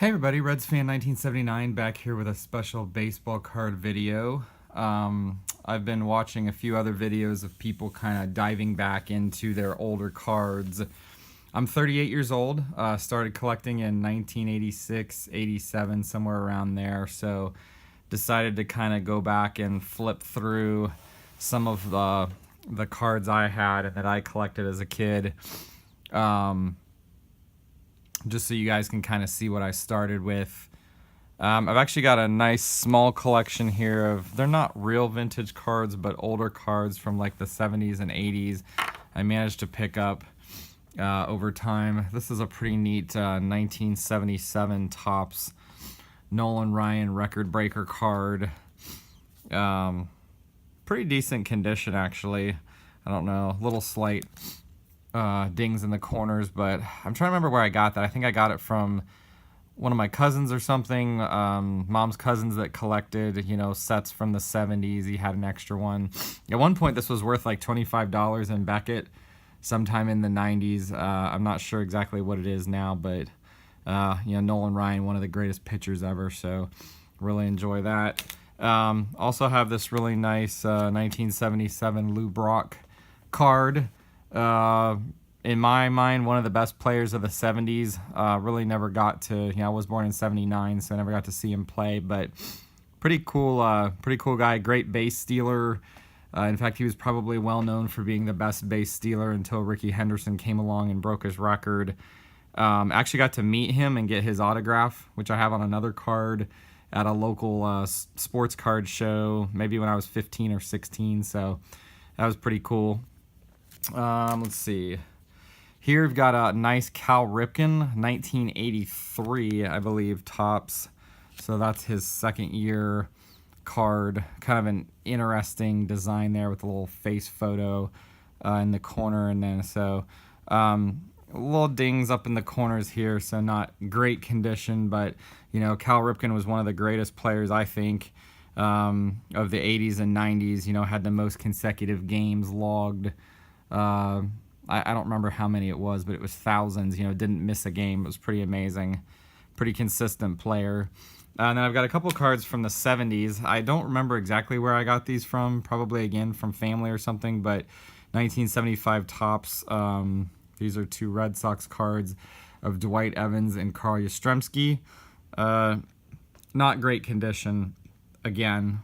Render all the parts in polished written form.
Hey everybody, Reds fan 1979 back here with a special baseball card video. I've been watching a few other videos of people kind of diving back into their older cards. I'm 38 years old, started collecting in 1986, 87, somewhere around there, so decided to kind of go back and flip through some of the cards I had and that I collected as a kid. Just so you guys can kind of see what I started with. I've actually got a nice small collection here of, they're not real vintage cards, but older cards from like the 70s and 80s I managed to pick up over time. This is a pretty neat 1977 Topps Nolan Ryan record breaker card. Pretty decent condition actually. I don't know, a little slight dings in the corners, but I'm trying to remember where I got that. I think I got it from one of my cousins or something, mom's cousins that collected, sets from the 70s. He had an extra one. At one point, this was worth like $25 in Beckett sometime in the 90s. I'm not sure exactly what it is now, but, Nolan Ryan, one of the greatest pitchers ever, so really enjoy that. Also have this really nice 1977 Lou Brock card. In my mind, one of the best players of the 70s. Really never got to, I was born in 79, so I never got to see him play, but pretty cool guy, great base stealer. In fact, he was probably well known for being the best base stealer until Rickey Henderson came along and broke his record. Actually got to meet him and get his autograph, which I have on another card at a local sports card show, maybe when I was 15 or 16, so that was pretty cool. Let's see. Here we've got a nice Cal Ripken, 1983, I believe, Topps. So that's his second year card. Kind of an interesting design there with a little face photo in the corner. And then little dings up in the corners here, so not great condition. But, Cal Ripken was one of the greatest players, I think, of the 80s and 90s. Had the most consecutive games logged. I don't remember how many it was, but it was thousands. Didn't miss a game. It was pretty amazing. Pretty consistent player. And then I've got a couple cards from the 70s. I don't remember exactly where I got these from. Probably, again, from family or something. But 1975 Topps. These are two Red Sox cards of Dwight Evans and Carl Yastrzemski. Not great condition, again.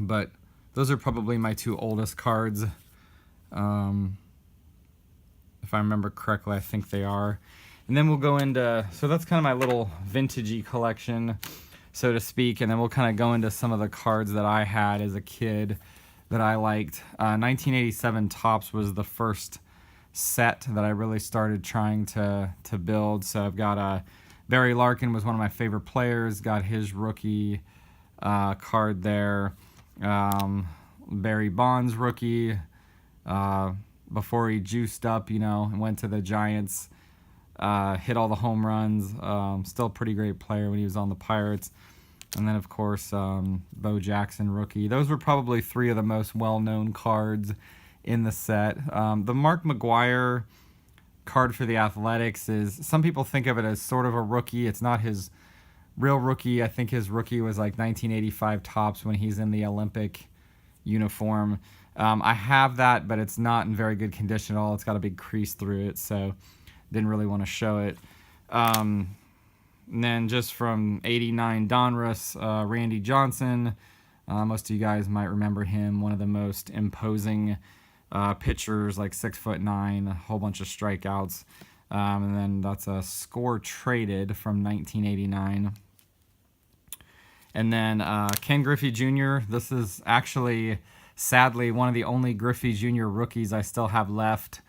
But those are probably my two oldest cards. If I remember correctly, I think they are. And then we'll go into, so that's kind of my little vintagey collection, so to speak. And then we'll kind of go into some of the cards that I had as a kid that I liked. 1987 Topps was the first set that I really started trying to build. So I've got Barry Larkin was one of my favorite players. Got his rookie card there. Barry Bonds rookie. Before he juiced up, and went to the Giants, hit all the home runs. Still a pretty great player when he was on the Pirates. And then, of course, Bo Jackson rookie. Those were probably three of the most well-known cards in the set. The Mark McGwire card for the Athletics is, some people think of it as sort of a rookie. It's not his real rookie. I think his rookie was like 1985 Topps when he's in the Olympic uniform. I have that, but it's not in very good condition at all. It's got a big crease through it, so didn't really want to show it. And then just from 89 Donruss, Randy Johnson. Most of you guys might remember him, one of the most imposing pitchers, like 6'9", a whole bunch of strikeouts. And then that's a score traded from 1989. And then Ken Griffey Jr. This is actually, sadly, one of the only Griffey Jr. rookies I still have left.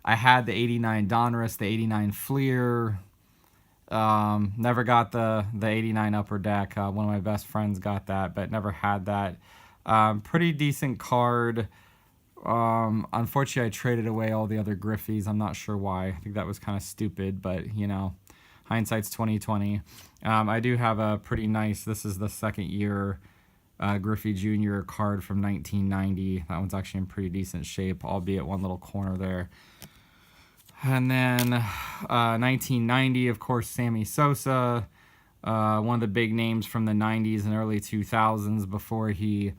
I had the 89 Donruss, the 89 Fleer. Never got the 89 Upper Deck. One of my best friends got that, but never had that. Pretty decent card. Unfortunately, I traded away all the other Griffies. I'm not sure why. I think that was kind of stupid, but, hindsight's 2020. I do have a pretty nice, this is the second year Griffey Jr. card from 1990. That one's actually in pretty decent shape, albeit one little corner there And then 1990, of course, Sammy Sosa, one of the big names from the 90s and early 2000s before he,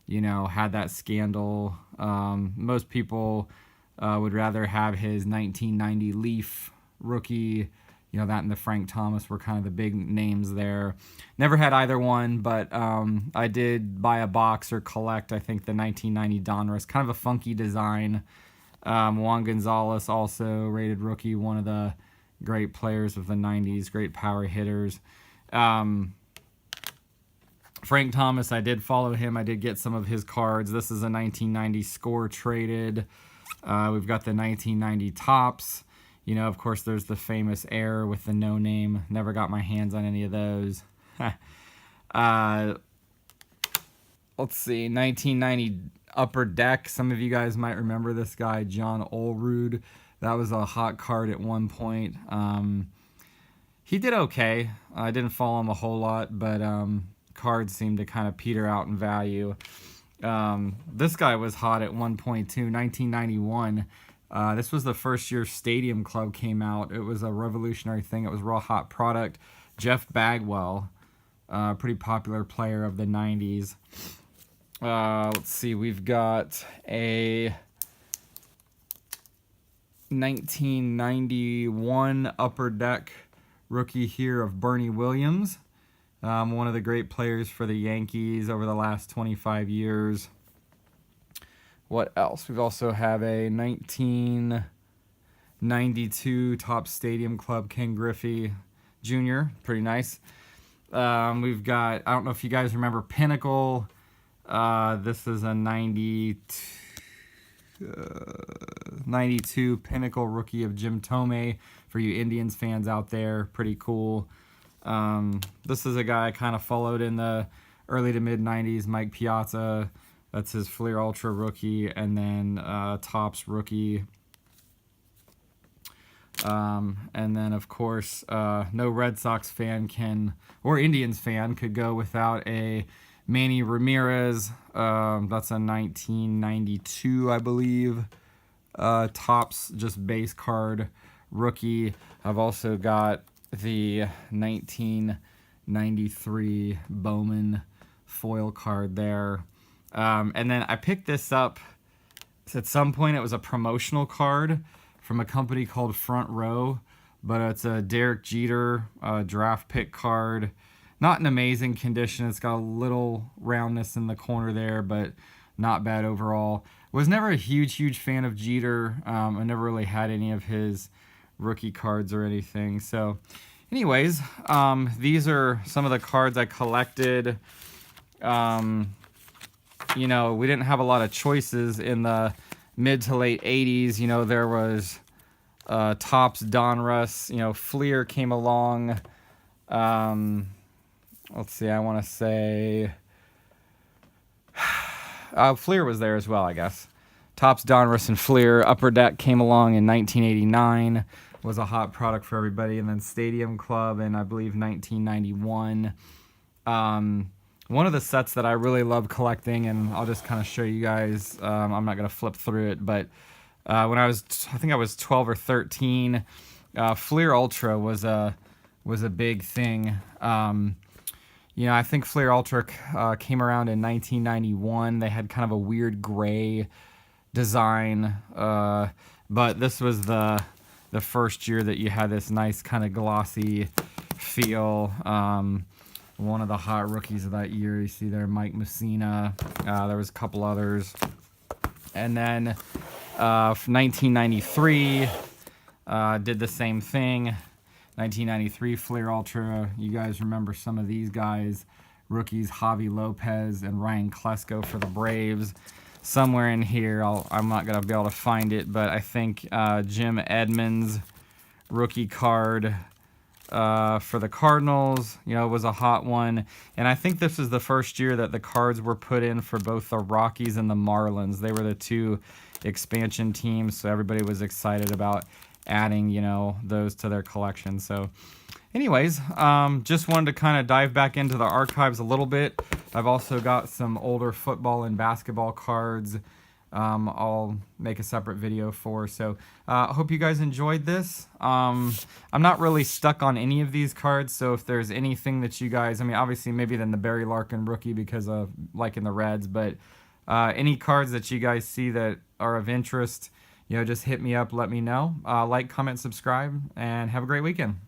had that scandal. Most people would rather have his 1990 Leaf rookie, that and the Frank Thomas were kind of the big names there. Never had either one, but I did buy a box or collect, I think, the 1990 Donruss. Kind of a funky design. Juan Gonzalez, also rated rookie, one of the great players of the 90s, great power hitters. Frank Thomas, I did follow him. I did get some of his cards. This is a 1990 Score traded. We've got the 1990 Topps. Of course, there's the famous Air with the no name. Never got my hands on any of those. Let's see, 1990 Upper Deck. Some of you guys might remember this guy, John Olerud. That was a hot card at one point. He did okay. I didn't follow him a whole lot, but cards seemed to kind of peter out in value. This guy was hot at one point too, 1991. This was the first year Stadium Club came out. It was a revolutionary thing. It was a real hot product. Jeff Bagwell, pretty popular player of the 90s. Let's see, we've got a 1991 Upper Deck rookie here of Bernie Williams, one of the great players for the Yankees over the last 25 years. What else? We also have a 1992 Topps Stadium Club Ken Griffey Jr. Pretty nice. We've got, I don't know if you guys remember Pinnacle. This is a 92 Pinnacle rookie of Jim Thome for you Indians fans out there. Pretty cool. This is a guy I kind of followed in the early to mid 90s, Mike Piazza. That's his Fleer Ultra rookie, and then Topps rookie. And then, of course, no Red Sox fan or Indians fan could go without a Manny Ramirez. That's a 1992, I believe. Topps, just base card rookie. I've also got the 1993 Bowman foil card there. And then I picked this up. At some point, it was a promotional card from a company called Front Row, but it's a Derek Jeter draft pick card. Not in amazing condition. It's got a little roundness in the corner there, but not bad overall. Was never a huge fan of Jeter. I never really had any of his rookie cards or anything. So anyways, these are some of the cards I collected. We didn't have a lot of choices in the mid to late 80s. There was Topps Donruss. Fleer came along. Let's see, I want to say Fleer was there as well, I guess. Topps Donruss and Fleer. Upper Deck came along in 1989. Was a hot product for everybody. And then Stadium Club in, I believe, 1991. One of the sets that I really love collecting, and I'll just kind of show you guys. I'm not going to flip through it, but when I think I was 12 or 13, Fleer Ultra was a big thing. I think Fleer Ultra came around in 1991. They had kind of a weird gray design, but this was the first year that you had this nice kind of glossy feel. One of the hot rookies of that year, you see there, Mike Mussina. There was a couple others. And then 1993 did the same thing. 1993 Fleer Ultra. You guys remember some of these guys. Rookies, Javi Lopez and Ryan Klesko for the Braves. Somewhere in here, I'm not going to be able to find it, but I think Jim Edmonds rookie card for the Cardinals, was a hot one. And I think this is the first year that the cards were put in for both the Rockies and the Marlins. They were the two expansion teams, so everybody was excited about adding, those to their collection. So anyways, just wanted to kind of dive back into the archives a little bit. I've also got some older football and basketball cards I'll make a separate video for. So I hope you guys enjoyed this. I'm not really stuck on any of these cards, so if there's anything that you guys, I mean, obviously maybe then the Barry Larkin rookie because of liking the Reds, but any cards that you guys see that are of interest, just hit me up, let me know. Like, comment, subscribe, and have a great weekend.